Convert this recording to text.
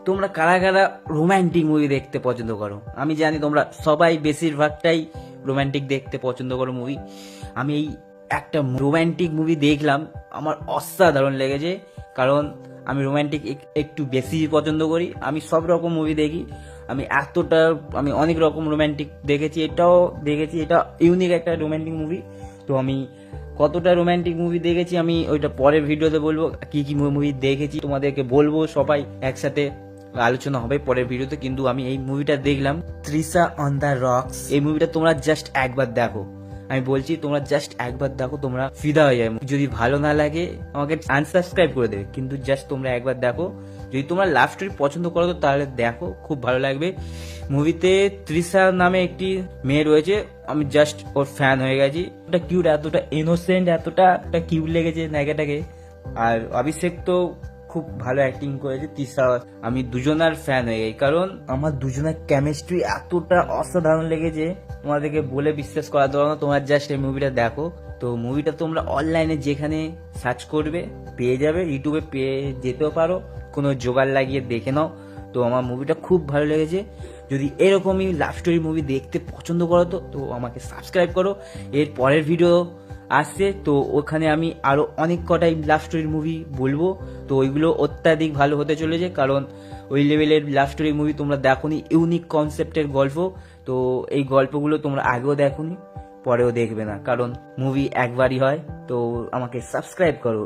তোমরা কারা কারা রোম্যান্টিক মুভি দেখতে পছন্দ করো? আমি জানি তোমরা সবাই বেশিরভাগটাই রোম্যান্টিক দেখতে পছন্দ করো মুভি। আমি এই একটা রোম্যান্টিক মুভি দেখলাম, আমার অসাধারণ লেগেছে। কারণ আমি রোম্যান্টিক একটু বেশি পছন্দ করি। আমি সব রকম মুভি দেখি। আমি অনেক রকম রোম্যান্টিক দেখেছি, এটাও দেখেছি। এটা ইউনিক একটা রোম্যান্টিক মুভি। তো আমি কতটা রোম্যান্টিক মুভি দেখেছি আমি ওইটা পরের ভিডিওতে বলবো। কি কি মুভি দেখেছি তোমাদেরকে বলবো, সবাই একসাথে আলোচনা হবে পরের ভিডিওতে। কিন্তু আমি এই মুভিটা দেখলাম, তৃষা অন দ্য রক্স। এই মুভিটা তোমরা জাস্ট একবার দেখো, আমি বলছি তোমরা জাস্ট একবার দেখো, তোমরা ফিদা হয়ে যাবে। যদি ভালো না লাগে আমাকে আনসাবস্ক্রাইব করে দেবে, কিন্তু জাস্ট তোমরা একবার দেখো। যদি তোমরা লাভ স্টোরি পছন্দ করো তো তাহলে দেখো, খুব ভালো লাগবে। মুভিতে তৃষা নামে একটি মেয়ে রয়েছে, আমি জাস্ট ওর ফ্যান হয়ে গেছি। এতটা কিউট, এতটা ইনোসেন্ট, এতটা কিউট লেগেছে নায়িকাটাকে। আর অভিষেক তো খুব ভালো অ্যাক্টিং করেছে। তৃষা, আমি দুজনার ফ্যান হয়ে গেছি, কারণ আমার দুজনের কেমিস্ট্রি এতটা অসাধারণ লেগেছে, তোমাদেরকে বলে বিশ্বাস করা দেবো না। তোমরা জাস্ট এই মুভিটা দেখো। তো মুভিটা তোমরা অনলাইনে যেখানে সার্চ করবে পেয়ে যাবে, ইউটিউবে পেয়ে যেতেও পারো, কোনো জোগাড় লাগিয়ে দেখে নাও। তো আমার মুভিটা খুব ভালো লেগেছে। যদি এরকমই লাভ স্টোরি মুভি দেখতে পছন্দ করো তো আমাকে সাবস্ক্রাইব করো। এর পরের ভিডিও আসছে, তো ওখানে আমি আরো অনেক কটাই লাভ স্টোরির মুভি বলবো। তো ওইগুলো অত্যাধিক ভালো হতে চলেছে, কারণ ওই লেভেলের লাভ স্টোরি মুভি তোমরা দেখোনি, ইউনিক কনসেপ্টের গল্প। তো এই গল্পগুলো তোমরা আগেও দেখোনি, পরেও দেখবে না, কারণ মুভি একবারই হয়। তো আমাকে সাবস্ক্রাইব করো।